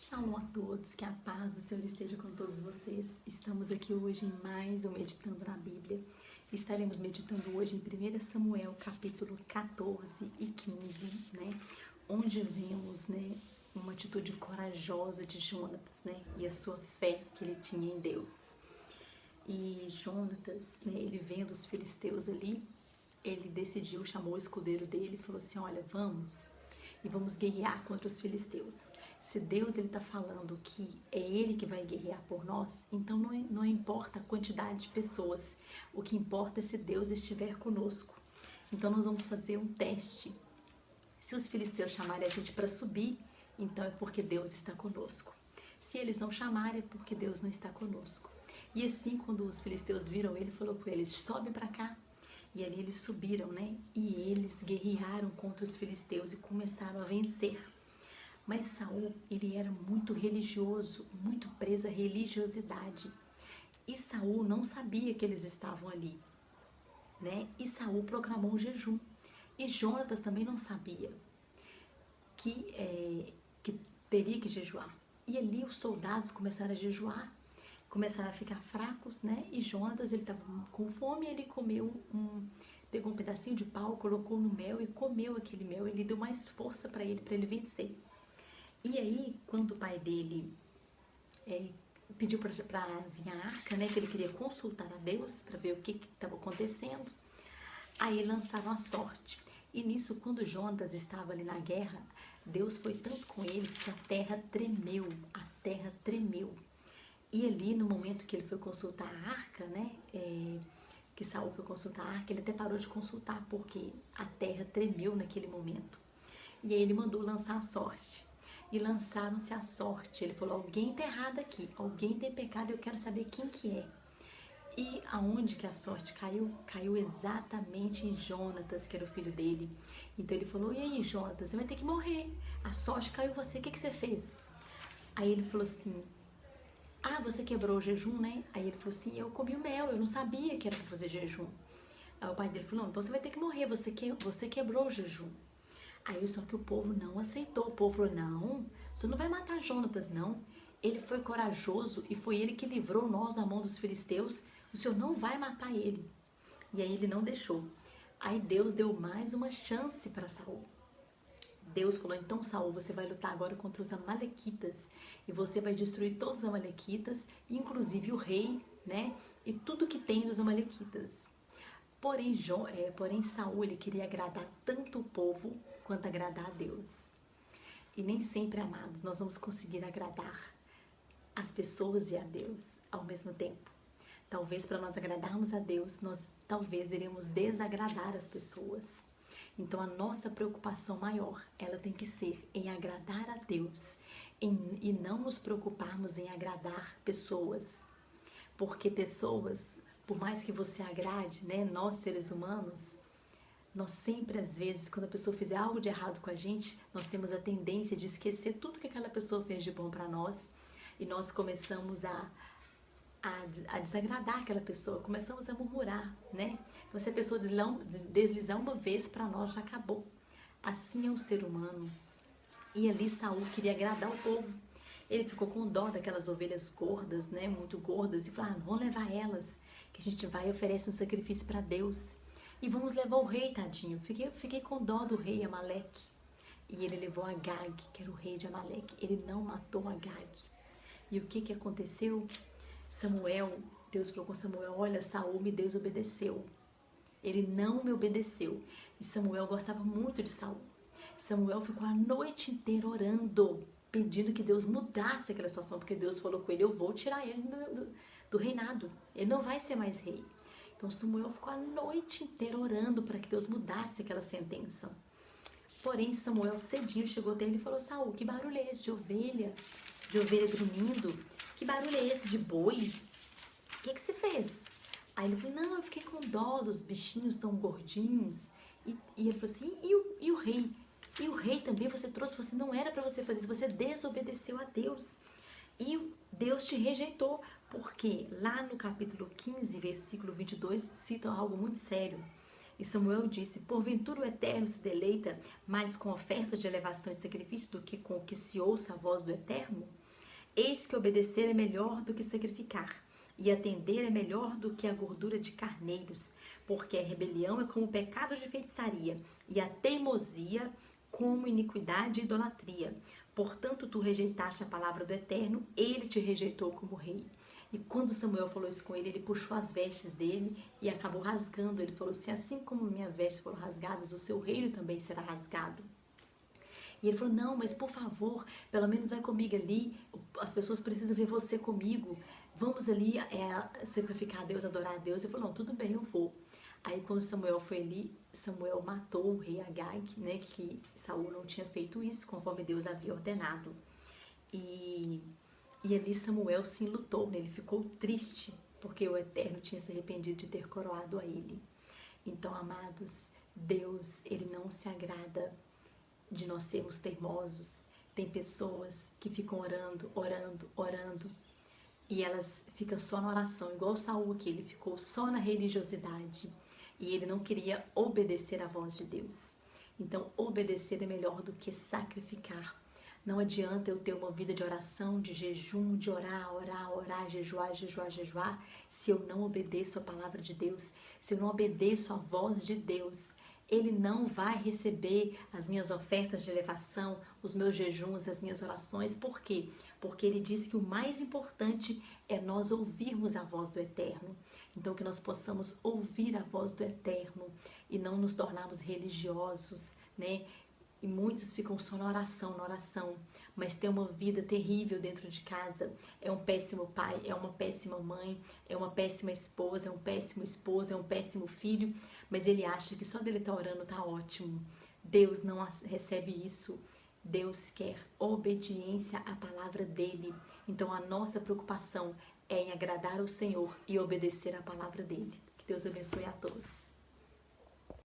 Shalom a todos, que a paz do Senhor esteja com todos vocês. Estamos aqui hoje em mais um Meditando na Bíblia. Estaremos meditando hoje em 1 Samuel, capítulo 14 e 15, né? Onde vemos, né, uma atitude corajosa de Jonatas, né? E a sua fé que ele tinha em Deus. E Jonatas, né, ele vendo os filisteus ali, ele decidiu, chamou o escudeiro dele e falou assim: olha, vamos guerrear contra os filisteus. Se Deus está falando que é Ele que vai guerrear por nós, então não importa a quantidade de pessoas. O que importa é se Deus estiver conosco. Então nós vamos fazer um teste. Se os filisteus chamarem a gente para subir, então é porque Deus está conosco. Se eles não chamarem, é porque Deus não está conosco. E assim, quando os filisteus viram ele, falou com eles: sobe para cá. E ali eles subiram, né? E eles guerrearam contra os filisteus e começaram a vencer. Mas Saul, ele era muito religioso, muito preso à religiosidade. E Saul não sabia que eles estavam ali, né? E Saul proclamou um jejum. E Jonatas também não sabia que teria que jejuar. E ali os soldados começaram a jejuar, começaram a ficar fracos, né? E Jonatas, ele estava com fome, ele pegou um pedacinho de pau, colocou no mel e comeu aquele mel. Ele deu mais força para ele vencer. E aí, quando o pai dele pediu para vir a arca, né, que ele queria consultar a Deus para ver o que estava acontecendo, aí lançaram a sorte. E nisso, quando Jonatas estava ali na guerra, Deus foi tanto com eles que a terra tremeu, E ali, no momento que ele foi consultar a arca, né, que Saul foi consultar a arca, ele até parou de consultar, porque a terra tremeu naquele momento. E aí ele mandou lançar a sorte. E lançaram-se a sorte. Ele falou: alguém está errado aqui, alguém tem pecado, eu quero saber quem que é. E aonde que a sorte caiu? Caiu exatamente em Jonatas, que era o filho dele. Então ele falou: e aí, Jonatas, você vai ter que morrer. A sorte caiu em você, o que você fez? Aí ele falou assim: ah, você quebrou o jejum, né? Aí ele falou assim: eu comi o mel, eu não sabia que era para fazer jejum. Aí o pai dele falou: não, então você vai ter que morrer, você quebrou o jejum. Aí só que o povo não aceitou. O povo falou: não, você não vai matar Jonatas, não. Ele foi corajoso e foi ele que livrou nós da mão dos filisteus. O senhor não vai matar ele. E aí ele não deixou. Aí Deus deu mais uma chance para Saul. Deus falou: então, Saul, você vai lutar agora contra os amalequitas. E você vai destruir todos os amalequitas, inclusive o rei, né? E tudo que tem dos amalequitas. Porém, Saul, ele queria agradar tanto o povo quanto agradar a Deus. E nem sempre, amados, nós vamos conseguir agradar as pessoas e a Deus ao mesmo tempo. Talvez para nós agradarmos a Deus, nós talvez iremos desagradar as pessoas. Então a nossa preocupação maior, ela tem que ser em agradar a Deus e não nos preocuparmos em agradar pessoas. Porque pessoas, por mais que você agrade, né, nós seres humanos, nós sempre, às vezes, quando a pessoa fizer algo de errado com a gente, nós temos a tendência de esquecer tudo que aquela pessoa fez de bom para nós e nós começamos a desagradar aquela pessoa, começamos a murmurar, né? Então, se a pessoa deslizar uma vez, para nós já acabou. Assim é o ser humano. E ali Saul queria agradar o povo. Ele ficou com dó daquelas ovelhas gordas, né? Muito gordas, e falou: ah, vamos levar elas, que a gente vai e oferece um sacrifício para Deus. E vamos levar o rei, tadinho. Fiquei com dó do rei Amaleque. E ele levou Agag, que era o rei de Amaleque. Ele não matou Agag. E o que aconteceu? Deus falou com Samuel: olha, Saul me desobedeceu. Ele não me obedeceu. E Samuel gostava muito de Saul. Samuel ficou a noite inteira orando, pedindo que Deus mudasse aquela situação, porque Deus falou com ele: eu vou tirar ele do reinado. Ele não vai ser mais rei. Então Samuel ficou a noite inteira orando para que Deus mudasse aquela sentença. Porém, Samuel cedinho chegou até ele e falou: Saul, que barulho é esse de ovelha? De ovelha dormindo? Que barulho é esse de boi? O que você fez? Aí ele falou: não, eu fiquei com dó dos bichinhos tão gordinhos. E ele falou assim: e o rei? E o rei também você trouxe, você não era para você fazer isso, você desobedeceu a Deus. E Deus te rejeitou, porque lá no capítulo 15, versículo 22, cita algo muito sério. E Samuel disse: porventura o Eterno se deleita mais com ofertas de elevação e sacrifício do que com que se ouça a voz do Eterno? Eis que obedecer é melhor do que sacrificar, e atender é melhor do que a gordura de carneiros, porque a rebelião é como o pecado de feitiçaria, e a teimosia como iniquidade e idolatria. Portanto, tu rejeitaste a palavra do Eterno, ele te rejeitou como rei. E quando Samuel falou isso com ele, ele puxou as vestes dele e acabou rasgando. Ele falou assim: assim como minhas vestes foram rasgadas, o seu reino também será rasgado. E ele falou: não, mas por favor, pelo menos vai comigo ali, as pessoas precisam ver você comigo, vamos ali sacrificar a Deus, adorar a Deus. Ele falou: não, tudo bem, eu vou. Aí quando Samuel foi ali, Samuel matou o rei Agag, né, que Saul não tinha feito isso, conforme Deus havia ordenado. E ali Samuel se enlutou, né, ele ficou triste, porque o Eterno tinha se arrependido de ter coroado a ele. Então, amados, Deus, ele não se agrada de nós sermos teimosos. Tem pessoas que ficam orando, orando, orando, e elas ficam só na oração, igual Saul aqui, ele ficou só na religiosidade, e ele não queria obedecer à voz de Deus. Então, obedecer é melhor do que sacrificar. Não adianta eu ter uma vida de oração, de jejum, de orar, orar, orar, jejuar, jejuar, jejuar, se eu não obedeço a palavra de Deus, se eu não obedeço a voz de Deus. Ele não vai receber as minhas ofertas de elevação, os meus jejuns, as minhas orações. Por quê? Porque ele diz que o mais importante é nós ouvirmos a voz do Eterno. Então, que nós possamos ouvir a voz do Eterno e não nos tornarmos religiosos, né? E muitos ficam só na oração, mas tem uma vida terrível dentro de casa. É um péssimo pai, é uma péssima mãe, é uma péssima esposa, é um péssimo esposo, é um péssimo filho, mas ele acha que só dele estar orando tá ótimo. Deus não recebe isso. Deus quer obediência à palavra dele. Então a nossa preocupação é em agradar ao Senhor e obedecer à palavra dele. Que Deus abençoe a todos.